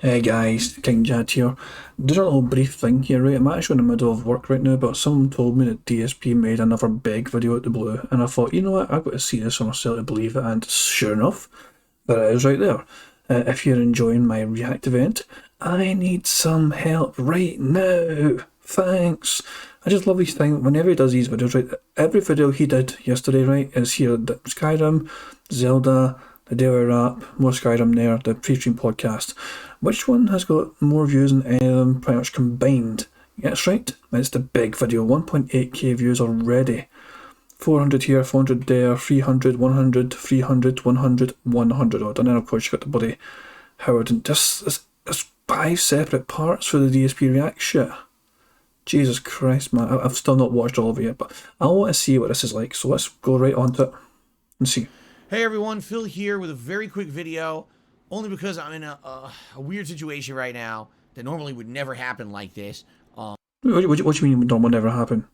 Hey guys, King Jad here. Just a little brief thing here, right? I'm actually in the middle of work right now, but someone told me that DSP made another big video out the blue, and I thought, you know what, I've got to see this for myself to believe it, and sure enough, there it is right there. If you're enjoying my React event, I need some help right now. Thanks. I just love these things whenever he does these videos, right? Every video he did yesterday, right, is here Skyrim, Zelda, the Daily Wrap, more Skyrim there, the pre-stream podcast. Which one has got more views than any of them pretty much combined? Yes, right. It's the big video, 1.8k views already. 400 here, 400 there, 300, 100, 300, 100, 100 odd. And then of course you got the bloody Howard and just it's 5 separate parts for the DSP React shit. Jesus Christ, man. I've still not watched all of it yet, but I want to see what this is like. So let's go right on to it and see. Hey everyone, Phil here with a very quick video, only because I'm in a weird situation right now that normally would never happen like this. What do you mean it would normally never happen?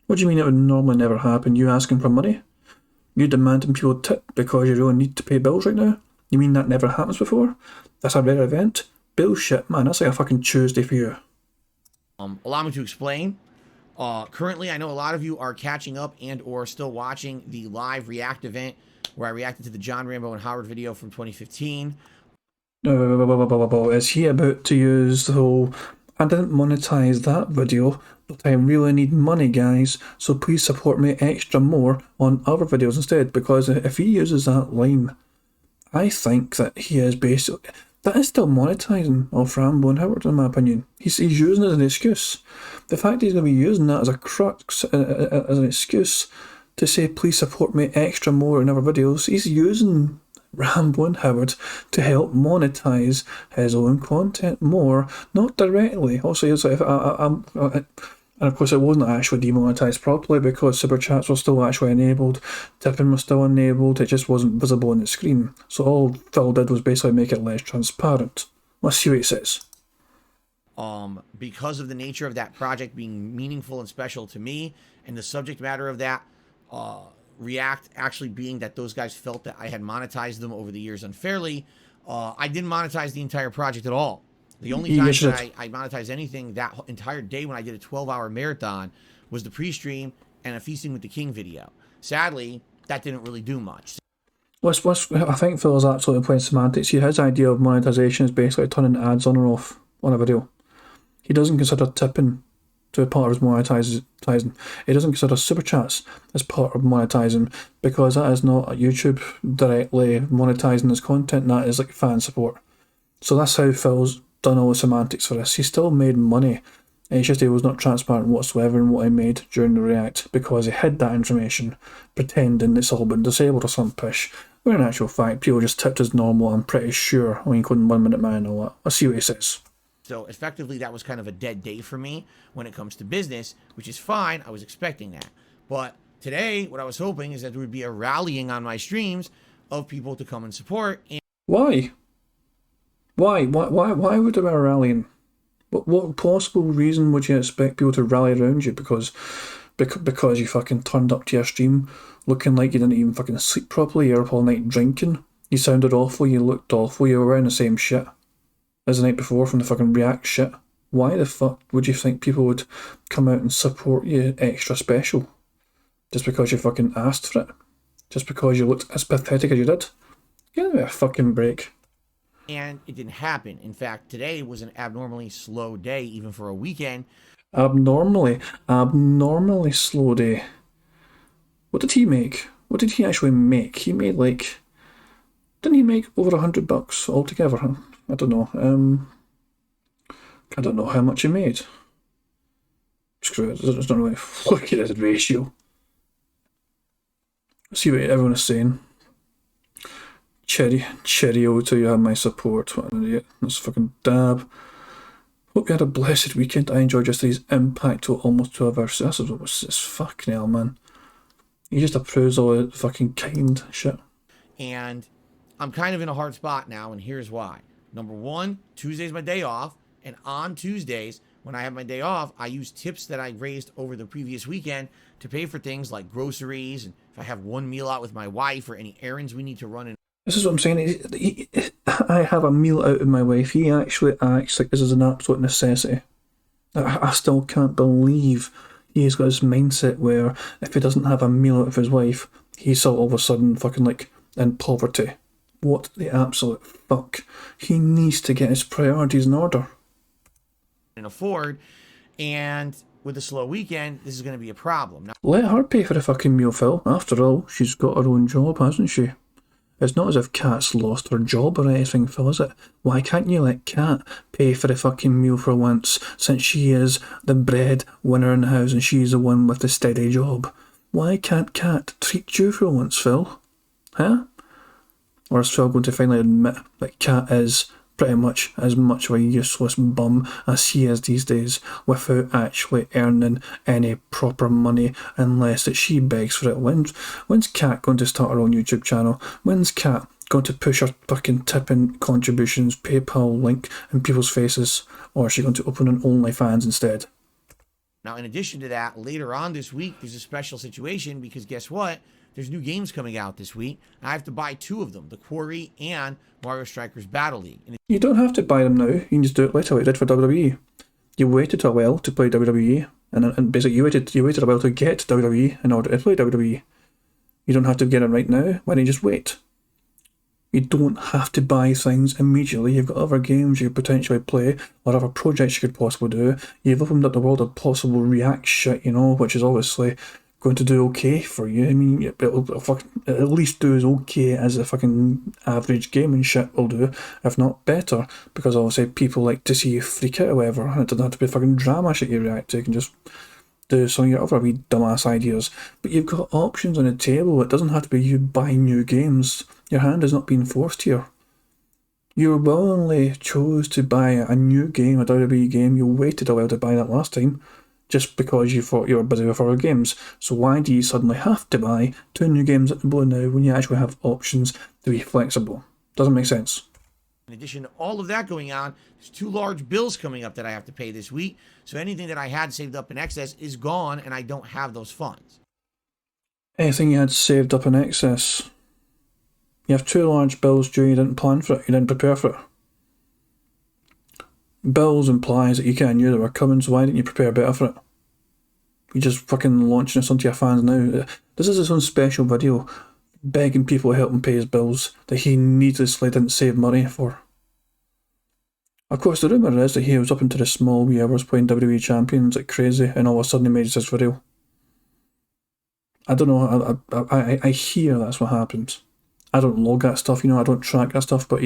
What do you mean it would normally never happen? You asking for money? You demanding people tip because you really need to pay bills right now? You mean that never happens before? That's a rare event? Bullshit, man. That's like a fucking Tuesday for you. Allow me to explain. Currently, I know a lot of you are catching up and or still watching the live React event where I reacted to the John Rambo and Howard video from 2015. Is he about to use the whole, I didn't monetize that video, but I really need money, guys, so please support me extra more on other videos instead? Because if he uses that line, I think that he is basically, that is still monetizing off Rambo and Howard, in my opinion. He's using it as an excuse. The fact he's going to be using that as a crux, as an excuse to say, please support me extra more in other videos, he's using Rambo and Howard to help monetize his own content more, not directly. Also, it's like and of course, it wasn't actually demonetized properly because super chats were still actually enabled, tipping was still enabled, it just wasn't visible on the screen. So all Phil did was basically make it less transparent. Let's see what he says. Because of the nature of that project being meaningful and special to me, and the subject matter of that React actually being that those guys felt that I had monetized them over the years unfairly, I didn't monetize the entire project at all. The only time that I monetized anything that entire day when I did a 12-hour marathon was the pre-stream and a Feasting with the King video. Sadly, that didn't really do much. I think Phil is absolutely playing semantics here. His idea of monetization is basically turning ads on or off on a video. He doesn't consider tipping to be part of his monetizing. He doesn't consider super chats as part of monetizing because that is not YouTube directly monetizing his content. That is like fan support. So that's how Phil's done all the semantics for this. He still made money. It's just he was not transparent whatsoever in what he made during the React because he hid that information, pretending it's all been disabled or some pish. Where in actual fact, people just tipped as normal, I'm pretty sure, when you couldn't 1 minute man and all that. Let's see what he says. So effectively, that was kind of a dead day for me when it comes to business, which is fine. I was expecting that. But today, what I was hoping is that there would be a rallying on my streams of people to come and support. And Why? Why would there be a rallying? What possible reason would you expect people to rally around you? Because you fucking turned up to your stream looking like you didn't even fucking sleep properly, you were up all night drinking, you sounded awful, you looked awful, you were wearing the same shit as the night before from the fucking React shit. Why the fuck would you think people would come out and support you extra special? Just because you fucking asked for it? Just because you looked as pathetic as you did? Give me a fucking break. And it didn't happen. In fact, today was an abnormally slow day, even for a weekend. Abnormally slow day. What did he make? What did he actually make? He made like, didn't he make over $100 altogether? I don't know. I don't know how much he made. Screw it. I don't really look at his ratio. Let's see what everyone is saying. Cheerio till you have my support. What an idiot. That's fucking dab. Hope you had a blessed weekend. I enjoyed yesterday's impact to almost 12 hours. This is what was this fucking hell, man. He just approves all the fucking kind shit. And I'm kind of in a hard spot now, and here's why. Number one, Tuesday's my day off, and on Tuesdays, when I have my day off, I use tips that I raised over the previous weekend to pay for things like groceries, and if I have one meal out with my wife or any errands we need to run in. This is what I'm saying. I have a meal out with my wife. He actually acts like this is an absolute necessity. I still can't believe he's got this mindset where if he doesn't have a meal out with his wife, he's all of a sudden fucking like in poverty. What the absolute fuck? He needs to get his priorities in order. And afford, and with a slow weekend, this is going to be a problem. Now, Let her pay for the fucking meal, Phil. After all, she's got her own job, hasn't she? It's not as if Kat's lost her job or anything, Phil, is it? Why can't you let Kat pay for the fucking meal for once, since she is the breadwinner in the house and she's the one with the steady job? Why can't Kat treat you for once, Phil? Huh? Or is Phil going to finally admit that Kat is pretty much as much of a useless bum as he is these days, without actually earning any proper money unless that she begs for it? When's Kat going to start her own YouTube channel? When's Kat going to push her fucking tipping contributions PayPal link in people's faces? Or is she going to open an OnlyFans instead? Now, in addition to that, later on this week, there's a special situation because guess what? There's new games coming out this week. I have to buy 2 of them, The Quarry and Mario Strikers Battle League. And you don't have to buy them now. You can just do it later like you did for WWE. You waited a while to play WWE, and basically you waited a while to get WWE in order to play WWE. You don't have to get it right now. Why don't you just wait? You don't have to buy things immediately. You've got other games you could potentially play, or other projects you could possibly do. You've opened up the world of possible React shit, which is obviously going to do okay for you. I mean, it'll at least do as okay as a fucking average gaming shit will do, if not better, because obviously people like to see you freak out or whatever, and it doesn't have to be fucking drama shit you react to. You can just do some of your other wee dumbass ideas. But you've got options on the table. It doesn't have to be you buying new games. Your hand is not being forced here. You willingly chose to buy a new game, a WWE game. You waited a while to buy that last time, just because you thought you were busy with other games. So why do you suddenly have to buy 2 new games at the blue now when you actually have options to be flexible? Doesn't make sense. in addition to all of that going on, there's 2 large bills coming up that I have to pay this week. So anything that I had saved up in excess is gone, and I don't have those funds. Anything you had saved up in excess? You have 2 large bills due, you didn't plan for it, you didn't prepare for it. Bills implies that you kind of knew they were coming, so why didn't you prepare better for it? You're just fucking launching this onto your fans now. This is his own special video, begging people to help him pay his bills that he needlessly didn't save money for. Of course, the rumour is that he was up into the small wee hours playing WWE Champions like crazy, and all of a sudden he made this video. I don't know, I hear that's what happens. I don't log that stuff, I don't track that stuff, but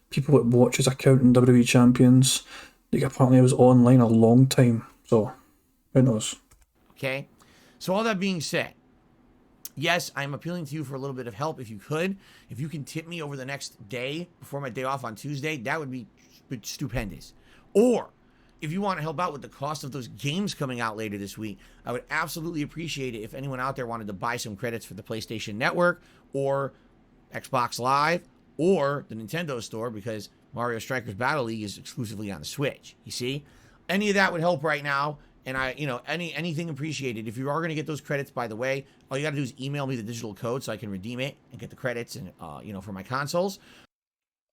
people that watch his account in WWE Champions, apparently was online a long time, so who knows. Okay, so all that being said, yes, I'm appealing to you for a little bit of help if you could. If you can tip me over the next day before my day off on Tuesday, that would be stupendous. Or if you want to help out with the cost of those games coming out later this week, I would absolutely appreciate it if anyone out there wanted to buy some credits for the PlayStation Network or Xbox Live or the Nintendo store, because Mario Strikers Battle League is exclusively on the Switch. You see? Any of that would help right now. And anything appreciated. If you are going to get those credits, by the way, all you got to do is email me the digital code so I can redeem it and get the credits and for my consoles.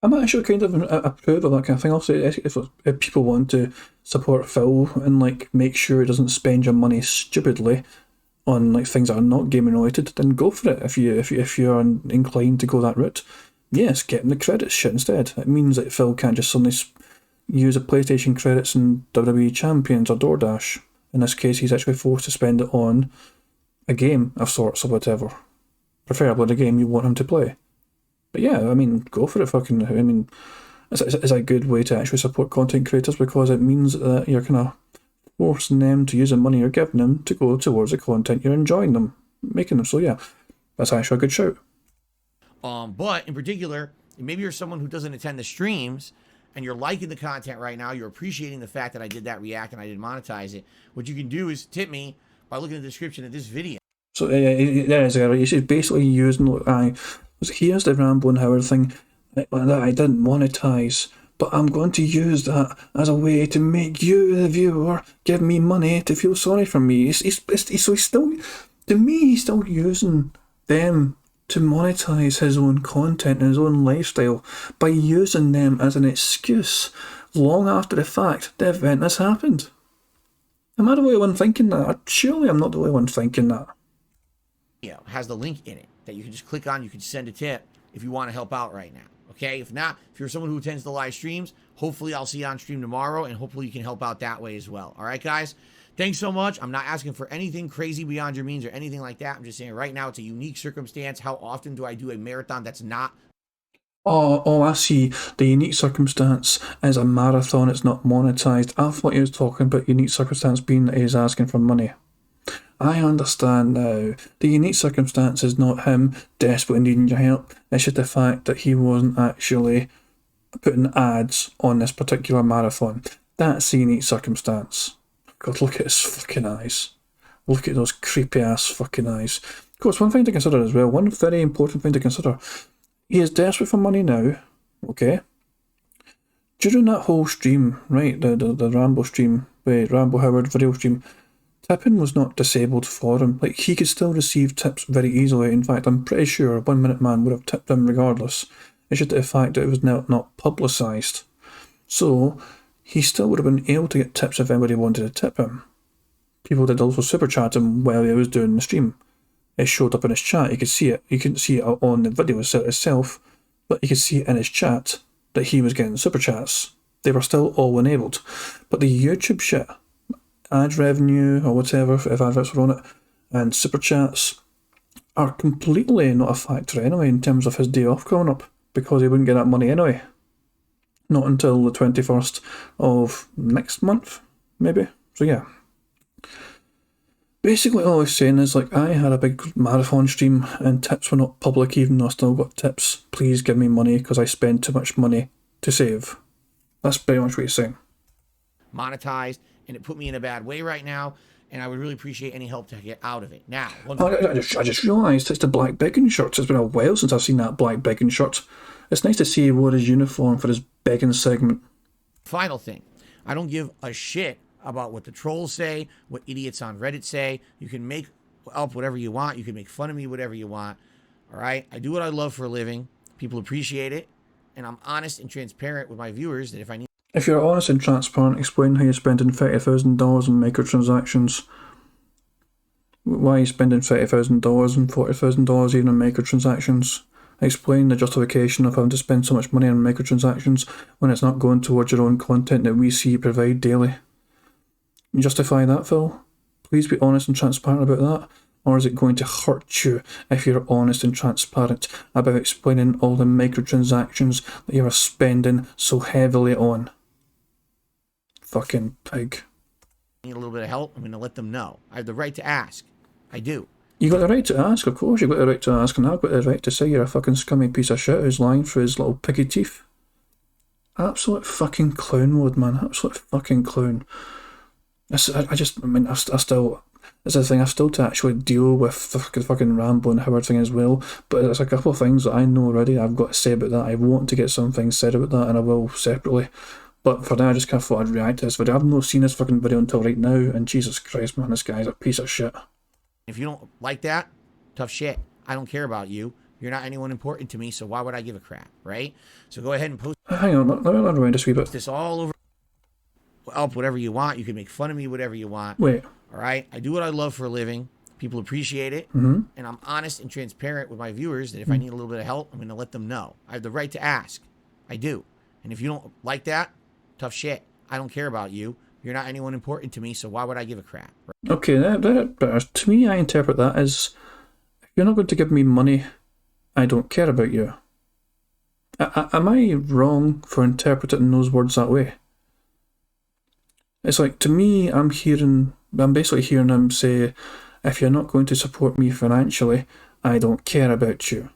I'm actually kind of approve of that kind of thing. Also, if people want to support Phil and make sure he doesn't spend your money stupidly on things that are not gaming related, then go for it. If you're inclined to go that route, yes, get him the credits shit instead. It means that Phil can't just suddenly use the PlayStation credits in WWE Champions or DoorDash. In this case, he's actually forced to spend it on a game of sorts or whatever. Preferably the game you want him to play. But yeah, go for it. It's a good way to actually support content creators, because it means that you're kind of forcing them to use the money you're giving them to go towards the content you're enjoying them, making them. So yeah, that's actually a good shout. But in particular, maybe you're someone who doesn't attend the streams, and you're liking the content right now, you're appreciating the fact that I did that react and I did monetize it. What you can do is tip me by looking at the description of this video. So he's basically using, here's the rambling Howard thing that I didn't monetize, but I'm going to use that as a way to make you, the viewer, give me money to feel sorry for me. He's still, to me, he's still using them to monetize his own content and his own lifestyle by using them as an excuse long after the fact the event has happened. Am I the only one thinking that? Surely I'm not the only one thinking that. Has the link in it that you can just click on. You can send a tip if you want to help out right now. Okay. If not, if you're someone who attends the live streams, hopefully I'll see you on stream tomorrow, and hopefully you can help out that way as well. All right, guys. Thanks so much. I'm not asking for anything crazy beyond your means or anything like that. I'm just saying right now it's a unique circumstance. How often do I do a marathon that's not? Oh, I see. The unique circumstance is a marathon, it's not monetized. I thought he was talking about unique circumstance being that he's asking for money. I understand now. The unique circumstance is not him desperately needing your help, it's just the fact that he wasn't actually putting ads on this particular marathon. That's the unique circumstance. God, look at his fucking eyes. Look at those creepy ass fucking eyes. Of course, one thing to consider as well, one very important thing to consider. He is desperate for money now, okay? During that whole stream, right, the Rambo stream, Rambo Howard video stream, tipping was not disabled for him. Like, he could still receive tips very easily. In fact, I'm pretty sure 1 Minute Man would have tipped him regardless. It's just the fact that it was not publicised. So, he still would have been able to get tips if anybody wanted to tip him. People did also super chat him while he was doing the stream. It showed up in his chat, you could see it. You couldn't see it on the video itself, but you could see it in his chat that he was getting super chats. They were still all enabled. But the YouTube shit, ad revenue or whatever, if adverts were on it, and super chats are completely not a factor anyway in terms of his day off coming up, because he wouldn't get that money anyway. Not until the 21st of next month, maybe. So yeah. Basically all I was saying is, like, I had a big marathon stream and tips were not public even though I still got tips. Please give me money because I spend too much money to save. That's pretty much what he's saying. Monetized, and it put me in a bad way right now, and I would really appreciate any help to get out of it. Now, I just realised it's the black begging shirt. It's been a while since I've seen that black begging shirt. It's nice to see he wore his uniform for his begging segment. Final thing, I don't give a shit about what the trolls say, what idiots on Reddit say. You can make up whatever you want. You can make fun of me, whatever you want. All right? I do what I love for a living. People appreciate it. And I'm honest and transparent with my viewers that if I need... If you're honest and transparent, explain how you're spending $30,000 on microtransactions. Why are you spending $30,000 and $40,000 even on microtransactions? Explain the justification of having to spend so much money on microtransactions when it's not going towards your own content that we see you provide daily. Justify that, Phil? Please be honest and transparent about that. Or is it going to hurt you if you're honest and transparent about explaining all the microtransactions that you are spending so heavily on? Fucking pig. Need a little bit of help, I'm going to let them know. I have the right to ask. I do. You got the right to ask, of course. You've got the right to ask, and I've got the right to say you're a fucking scummy piece of shit who's lying through his little piggy teeth. Absolute fucking clown mode, man. Absolute fucking clown. I still, it's the thing, I still to actually deal with the fucking Rambo and Howard thing as well, but there's a couple of things that I know already I've got to say about that. I want to get some things said about that, and I will separately. But for now, I just kind of thought I'd react to this video. I've not seen this fucking video until right now, and Jesus Christ, man, this guy's a piece of shit. If you don't like that, tough shit. I don't care about you. You're not anyone important to me, so why would I give a crap, right? So go ahead and post... Hang on, let me rewind this wee bit. This all over... Up whatever you want. You can make fun of me, whatever you want. Wait. All right? I do what I love for a living. People appreciate it. Mm-hmm. And I'm honest and transparent with my viewers that if I need a little bit of help, I'm going to let them know. I have the right to ask. I do. And if you don't like that, tough shit. I don't care about you. You're not anyone important to me, so why would I give a crap? Right? Okay, that to me, I interpret that as, if you're not going to give me money, I don't care about you. Am I wrong for interpreting those words that way? It's like, to me, I'm basically hearing him say, if you're not going to support me financially, I don't care about you.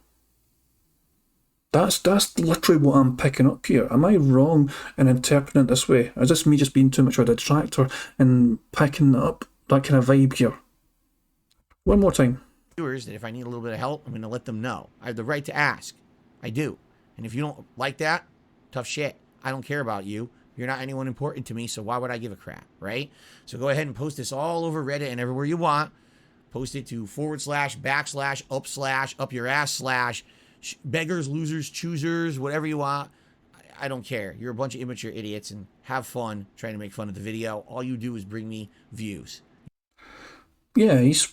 That's literally what I'm picking up here. Am I wrong in interpreting it this way? Or is this me just being too much of a detractor and picking up that kind of vibe here? One more time. Viewers that if I need a little bit of help, I'm going to let them know. I have the right to ask. I do. And if you don't like that, tough shit. I don't care about you. You're not anyone important to me, so why would I give a crap, right? So go ahead and post this all over Reddit and everywhere you want. post it to / / up your ass / beggars, losers, choosers, whatever you want. I don't care. You're a bunch of immature idiots and have fun trying to make fun of the video. All you do is bring me views. Yeah, is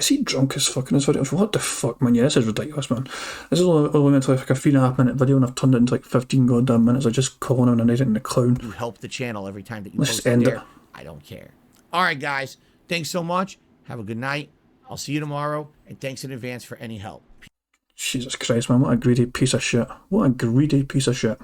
he drunk as fuck in his videos? What the fuck, man? Yeah, this is ridiculous, man. This is only meant to like a 3.5 minute video, and I've turned it into like 15 goddamn minutes of just calling him and narrating the clown. You help the channel every time that you Let's post just end there. it. I don't care. All right, guys. Thanks so much. Have a good night. I'll see you tomorrow, and thanks in advance for any help. Jesus Christ, man, what a greedy piece of shit. What a greedy piece of shit.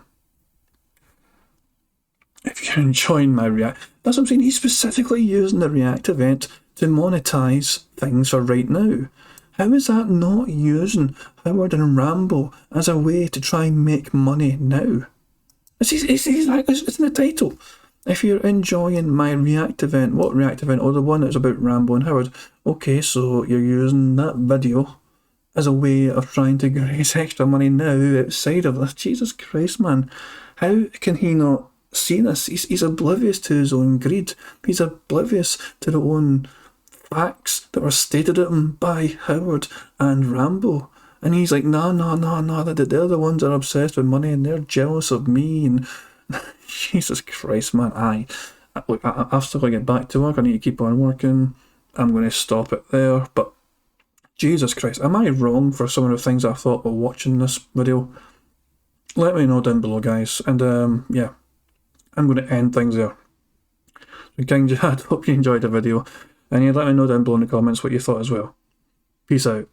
If you're enjoying my react, that's what I'm saying, he's specifically using the React event to monetize things for right now. How is that not using Howard and Rambo as a way to try and make money now? It's in the title. If you're enjoying my React event, what React event? Oh, the one that's about Rambo and Howard. Okay, so you're using that video as a way of trying to raise extra money now outside of this. Jesus Christ, man. How can he not see this? He's oblivious to his own greed. He's oblivious to the own facts that were stated at him by Howard and Rambo. And he's like, no, they're the ones that are obsessed with money and they're jealous of me. And Jesus Christ, man, I've still got to get back to work. I need to keep on working. I'm going to stop it there. But Jesus Christ, am I wrong for some of the things I thought while watching this video? Let me know down below, guys. And yeah, I'm going to end things there. So King Jihad, hope you enjoyed the video. And you let me know down below in the comments what you thought as well. Peace out.